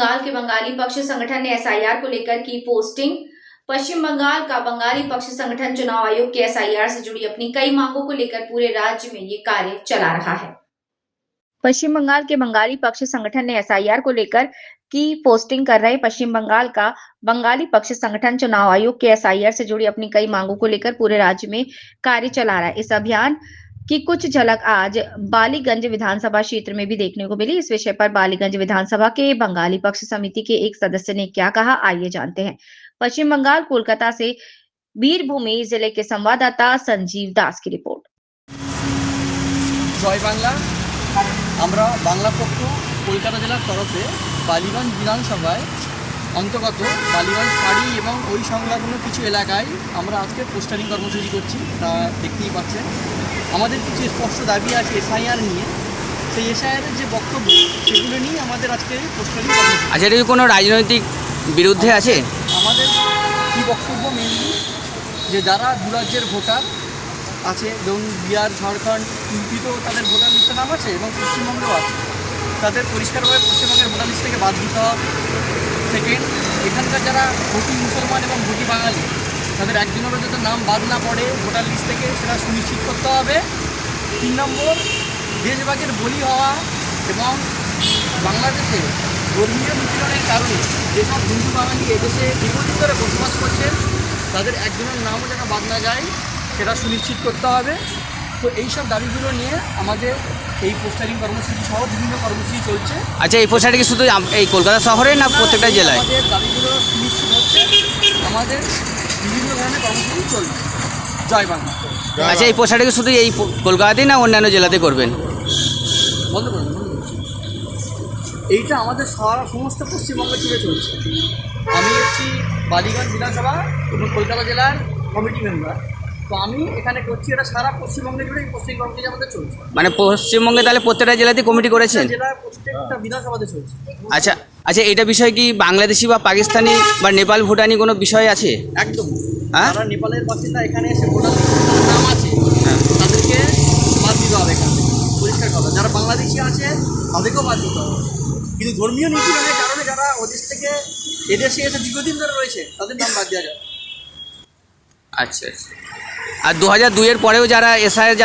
बंगाल के बंगाली पक्ष संगठन ने एसआईआर को लेकर की पोस्टिंग। पश्चिम बंगाल का बंगाली पक्ष संगठन चुनाव आयोग के एसआईआर से जुड़ी अपनी कई मांगों को लेकर पूरे राज्य में ये कार्य चला रहा है। पश्चिम बंगाल के बंगाली पक्ष संगठन ने एसआईआर को लेकर की पोस्टिंग कर रहे पश्चिम बंगाल का बंगाली पक्ष संगठन चुनाव आयोग के एसआईआर से जुड़ी अपनी कई मांगों को लेकर पूरे राज्य में कार्य चला रहा है। इस अभियान की कुछ झलक आज बालीगंज विधानसभा क्षेत्र में भी देखने को मिली। इस विषय पर बालीगंज विधानसभा के बंगाली पक्ष समिति के एक सदस्य ने क्या कहा, आइए जानते हैं। पश्चिम बंगाल कोलकाता से वीरभूमि जिले के संवाददाता संजीव दास की रिपोर्ट। जय बांगला। আমরা বাংলা পক্ষ কলকাতা জেলার তরফে বালিগঞ্জ বিধানসভায় অন্তর্গত বালিগঞ্জ ফাঁড়ি এবং ওই সংলগ্ন কিছু এলাকায় আমরা আজকে পোস্টারিং কর্মসূচি করছি, তা দেখতেই পাচ্ছেন। আমাদের কিছু স্পষ্ট দাবি আছে এসআইআর নিয়ে, সেই এসআইআরের যে বক্তব্য সেগুলো নিয়ে আমাদের আজকে পোস্টারিং কর্মসূচি। আচ্ছা, এটা কি কোনো রাজনৈতিক বিরুদ্ধে আছে? আমাদের কী বক্তব্য মেনলি যে যারা দু রাজ্যের ভোটার আছে, যেমন বিহার, ঝাড়খণ্ড, ইউপি তো তাদের ভোটার লিস্টে নাম আছে এবং পশ্চিমবঙ্গেও আছে, তাদের পরিষ্কারভাবে পশ্চিমবঙ্গের ভোটার লিস্ট থেকে বাদ দিতে হবে। সেকেন্ড, এখানকার যারা ভোটি মুসলমান এবং ভোটি বাঙালি তাদের একজনেরও যাতে নাম বাদ না পড়ে ভোটার লিস্ট থেকে, সেটা সুনিশ্চিত করতে হবে। 3 নম্বর, দেশভাগের বলি হওয়া এবং বাংলাদেশে ধর্মীয় নিপীড়নের কারণে যেসব হিন্দু বাঙালি এদেশে দীর্ঘদিন ধরে বসবাস করছেন তাদের একজনের নামও যেন বাদ না যায় সেটা সুনিশ্চিত করতে হবে। তো এইসব দাবিগুলো নিয়ে আমাদের এই পোস্টারিং কর্মসূচি সহ বিভিন্ন কর্মসূচি চলছে। আচ্ছা, এই পোস্টারটা কি শুধু এই কলকাতা শহরে না প্রত্যেকটা জেলায়? আমাদের দাবিগুলো সুনিশ্চিত হচ্ছে, আমাদের বিভিন্ন ধরনের কর্মসূচি চলবে। জয় বাংলা। আচ্ছা, এই পোস্টারটা কি শুধু এই কলকাতাতেই না অন্যান্য জেলাতে করবেন? বন্ধ করুন। এইটা আমাদের সমস্ত পশ্চিমবঙ্গ জুড়ে চলছে। আমি হচ্ছি বালিগঞ্জ বিধানসভা এবং কলকাতা জেলার কমিটি মেম্বার, তো আমি এখানে করছি। এটা সারা পশ্চিমবঙ্গে জুড়ে এই পোস্টিং কর্মসূচি আমাদের চলছে। মানে পশ্চিমবঙ্গে তাহলে প্রত্যেকটা জেলাতে কমিটি করেছেন? জেলার প্রত্যেকটা বিধানসভাতে চলছে। আচ্ছা আচ্ছা, এটা বিষয় কি বাংলাদেশি বা পাকিস্তানি বা নেপাল ভুটানি কোনো বিষয় আছে? একদম। হ্যাঁ, যারা নেপালের বাসিন্দা এখানে এসে ভোটার নাম আছে তাদেরকে বাদ দিতে হবে এখান থেকে, পরিষ্কার কথা। যারা বাংলাদেশি আছে তাদেরকেও বাদ দিতে হবে, কিন্তু ধর্মীয় নিপীড়নের কারণে যারা ওদেশ থেকে এদেশে এসে দীর্ঘদিন ধরে রয়েছে তাদের নাম বাদ দেওয়া যাবে। আচ্ছা আচ্ছা। আর 2002-এর পরেও যারা এসআইআর